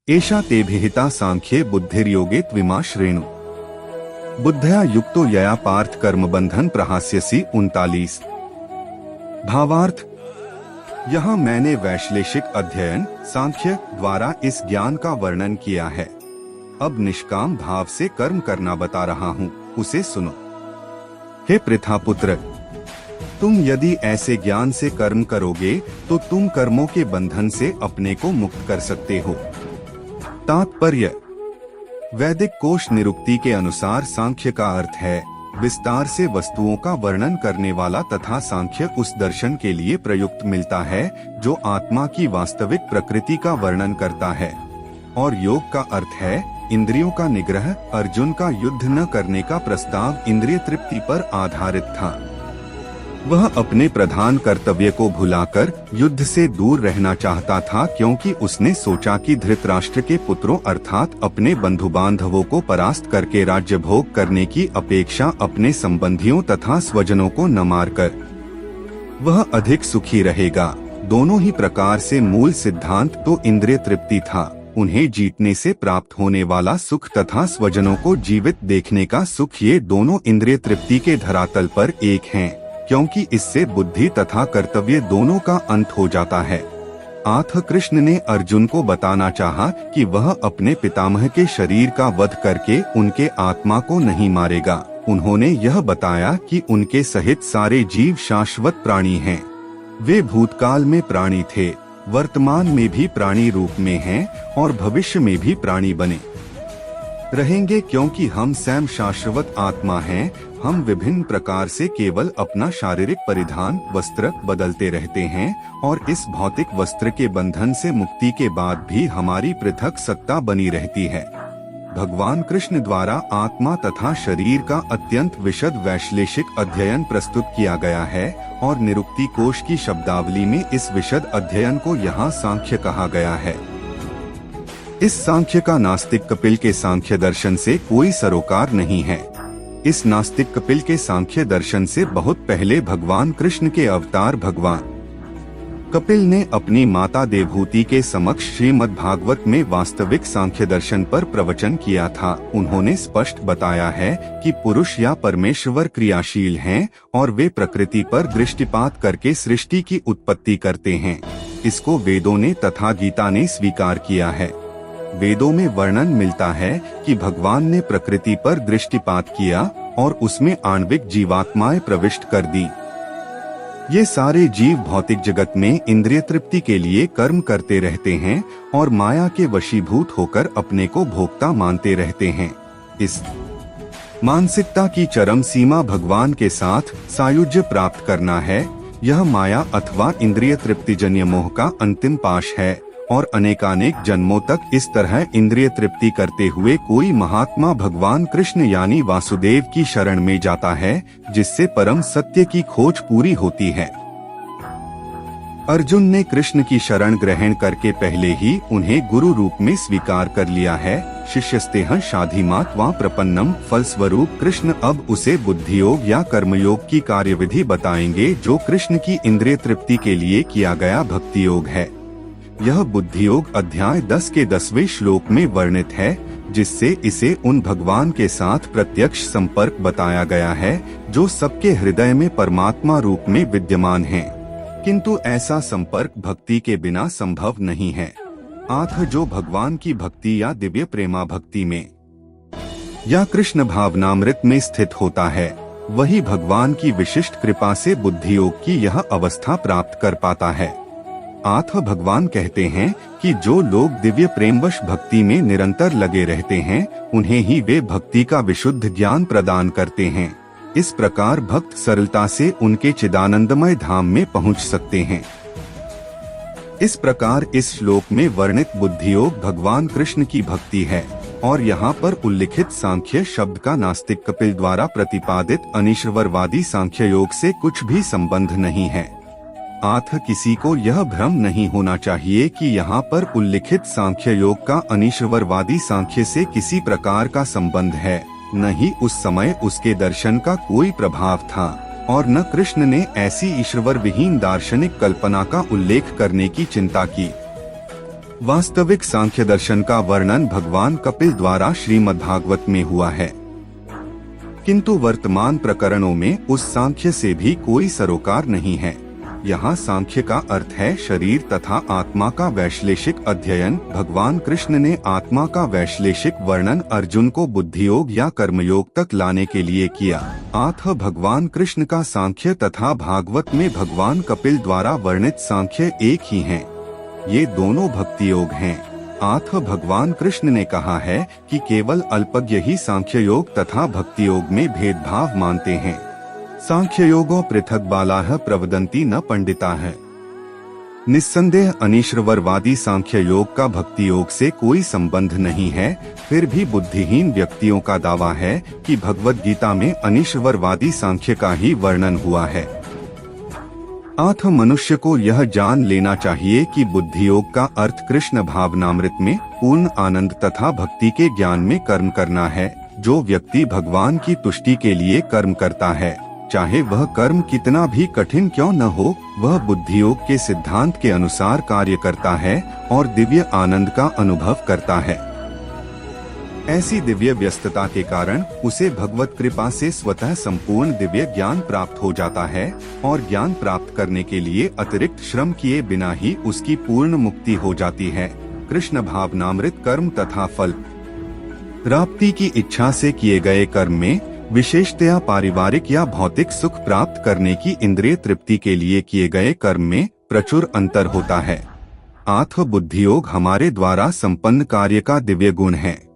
एषा ते विहिता सांख्ये बुद्धिर्योगे त्विमा श्रेणु। बुद्धया युक्तो यया पार्थ कर्म बंधन प्रहास्यसि 39। भावार्थ, यहाँ मैंने वैश्लेषिक अध्ययन सांख्य द्वारा इस ज्ञान का वर्णन किया है। अब निष्काम भाव से कर्म करना बता रहा हूँ, उसे सुनो। हे पृथापुत्र, तुम यदि ऐसे ज्ञान से कर्म करोगे तो तुम कर्मों के बंधन से अपने को मुक्त कर सकते हो। तात्पर्य, वैदिक कोश निरुक्ति के अनुसार सांख्य का अर्थ है विस्तार से वस्तुओं का वर्णन करने वाला, तथा सांख्य उस दर्शन के लिए प्रयुक्त मिलता है जो आत्मा की वास्तविक प्रकृति का वर्णन करता है। और योग का अर्थ है इंद्रियों का निग्रह। अर्जुन का युद्ध न करने का प्रस्ताव इंद्रिय तृप्ति पर आधारित था। वह अपने प्रधान कर्तव्य को भुलाकर युद्ध से दूर रहना चाहता था, क्योंकि उसने सोचा कि धृतराष्ट्र के पुत्रों अर्थात अपने बंधु बांधवों को परास्त करके राज्य भोग करने की अपेक्षा अपने संबंधियों तथा स्वजनों को न मारकर वह अधिक सुखी रहेगा। दोनों ही प्रकार से मूल सिद्धांत तो इंद्रिय तृप्ति था, उन्हें जीतने से प्राप्त होने वाला सुख तथा स्वजनों को जीवित देखने का सुख, ये दोनों इंद्रिय तृप्ति के धरातल पर एक हैं, क्योंकि इससे बुद्धि तथा कर्तव्य दोनों का अंत हो जाता है। आथ कृष्ण ने अर्जुन को बताना चाहा कि वह अपने पितामह के शरीर का वध करके उनके आत्मा को नहीं मारेगा। उन्होंने यह बताया कि उनके सहित सारे जीव शाश्वत प्राणी हैं। वे भूतकाल में प्राणी थे, वर्तमान में भी प्राणी रूप में हैं और भविष्य में भी प्राणी बने रहेंगे, क्योंकि हम स्वयं शाश्वत आत्मा हैं। हम विभिन्न प्रकार से केवल अपना शारीरिक परिधान वस्त्र बदलते रहते हैं और इस भौतिक वस्त्र के बंधन से मुक्ति के बाद भी हमारी पृथक सत्ता बनी रहती है। भगवान कृष्ण द्वारा आत्मा तथा शरीर का अत्यंत विशद वैश्लेषिक अध्ययन प्रस्तुत किया गया है और निरुक्ति कोश की शब्दावली में इस विशद अध्ययन को यहाँ सांख्य कहा गया है। इस सांख्य का नास्तिक कपिल के सांख्य दर्शन से कोई सरोकार नहीं है। इस नास्तिक कपिल के सांख्य दर्शन से बहुत पहले भगवान कृष्ण के अवतार भगवान कपिल ने अपनी माता देवहूति के समक्ष श्रीमद् भागवत में वास्तविक सांख्य दर्शन पर प्रवचन किया था। उन्होंने स्पष्ट बताया है कि पुरुष या परमेश्वर क्रियाशील हैं और वे प्रकृति पर दृष्टिपात करके सृष्टि की उत्पत्ति करते हैं। इसको वेदों ने तथा गीता ने स्वीकार किया है। वेदों में वर्णन मिलता है कि भगवान ने प्रकृति पर दृष्टिपात किया और उसमें आणविक जीवात्माएं प्रविष्ट कर दी। ये सारे जीव भौतिक जगत में इंद्रिय तृप्ति के लिए कर्म करते रहते हैं और माया के वशीभूत होकर अपने को भोक्ता मानते रहते हैं। इस मानसिकता की चरम सीमा भगवान के साथ सायुज्य प्राप्त करना है। यह माया अथवा इंद्रिय तृप्तिजन्य मोह का अंतिम पाश है और अनेकानेक जन्मों तक इस तरह इंद्रिय तृप्ति करते हुए कोई महात्मा भगवान कृष्ण यानी वासुदेव की शरण में जाता है, जिससे परम सत्य की खोज पूरी होती है। अर्जुन ने कृष्ण की शरण ग्रहण करके पहले ही उन्हें गुरु रूप में स्वीकार कर लिया है। शिष्यस्तेह शाधिमात् वा प्रपन्नम, फलस्वरूप कृष्ण अब उसे बुद्धियोग या कर्मयोग की कार्यविधि बताएंगे, जो कृष्ण की इंद्रिय तृप्ति के लिए किया गया भक्ति योग है। यह बुद्धियोग अध्याय 10 के 10वें श्लोक में वर्णित है, जिससे इसे उन भगवान के साथ प्रत्यक्ष संपर्क बताया गया है जो सबके हृदय में परमात्मा रूप में विद्यमान हैं। किंतु ऐसा संपर्क भक्ति के बिना संभव नहीं है। आथ जो भगवान की भक्ति या दिव्य प्रेमा भक्ति में या कृष्ण भावनामृत में स्थित होता है, वही भगवान की विशिष्ट कृपा से बुद्धियोग की यह अवस्था प्राप्त कर पाता है। आथ भगवान कहते हैं कि जो लोग दिव्य प्रेमवश भक्ति में निरंतर लगे रहते हैं, उन्हें ही वे भक्ति का विशुद्ध ज्ञान प्रदान करते हैं। इस प्रकार भक्त सरलता से उनके चिदानंदमय धाम में पहुंच सकते हैं। इस प्रकार इस श्लोक में वर्णित बुद्धियोग भगवान कृष्ण की भक्ति है और यहाँ पर उल्लिखित सांख्य शब्द का नास्तिक कपिल द्वारा प्रतिपादित अनीश्वरवादी सांख्य योग से कुछ भी संबंध नहीं है। आथ किसी को यह भ्रम नहीं होना चाहिए कि यहाँ पर उल्लिखित सांख्य योग का अनीश्वरवादी सांख्य से किसी प्रकार का संबंध है। न ही उस समय उसके दर्शन का कोई प्रभाव था और न कृष्ण ने ऐसी ईश्वर विहीन दार्शनिक कल्पना का उल्लेख करने की चिंता की। वास्तविक सांख्य दर्शन का वर्णन भगवान कपिल द्वारा श्रीमद्भागवत में हुआ है, किंतु वर्तमान प्रकरणों में उस सांख्य से भी कोई सरोकार नहीं है। यहाँ सांख्य का अर्थ है शरीर तथा आत्मा का वैश्लेषिक अध्ययन। भगवान कृष्ण ने आत्मा का वैश्लेषिक वर्णन अर्जुन को बुद्धियोग या कर्मयोग तक लाने के लिए किया। अतः भगवान कृष्ण का सांख्य तथा भागवत में भगवान कपिल द्वारा वर्णित सांख्य एक ही हैं। ये दोनों भक्ति योग हैं। अतः भगवान कृष्ण ने कहा है कि केवल अल्पज्ञ ही सांख्य योग तथा भक्ति योग में भेदभाव मानते हैं। सांख्य योगो पृथक बालाः प्रवदन्ति न पंडिताः। निस्संदेह अनीश्वरवादी सांख्य योग का भक्ति योग से कोई संबंध नहीं है। फिर भी बुद्धिहीन व्यक्तियों का दावा है कि भगवद गीता में अनीश्वरवादी सांख्य का ही वर्णन हुआ है। अतः मनुष्य को यह जान लेना चाहिए कि बुद्धि योग का अर्थ कृष्ण भावनामृत में पूर्ण आनंद तथा भक्ति के ज्ञान में कर्म करना है। जो व्यक्ति भगवान की तुष्टि के लिए कर्म करता है, चाहे वह कर्म कितना भी कठिन क्यों न हो, वह बुद्धि योग के सिद्धांत के अनुसार कार्य करता है और दिव्य आनंद का अनुभव करता है। ऐसी दिव्य व्यस्तता के कारण उसे भगवत कृपा से स्वतः संपूर्ण दिव्य ज्ञान प्राप्त हो जाता है और ज्ञान प्राप्त करने के लिए अतिरिक्त श्रम किए बिना ही उसकी पूर्ण मुक्ति हो जाती है। कृष्ण भावनामृत कर्म तथा फल प्राप्ति की इच्छा से किए गए कर्म में विशेषतया पारिवारिक या भौतिक सुख प्राप्त करने की इंद्रिय तृप्ति के लिए किए गए कर्म में प्रचुर अंतर होता है। अतः बुद्धि योग हमारे द्वारा संपन्न कार्य का दिव्य गुण है।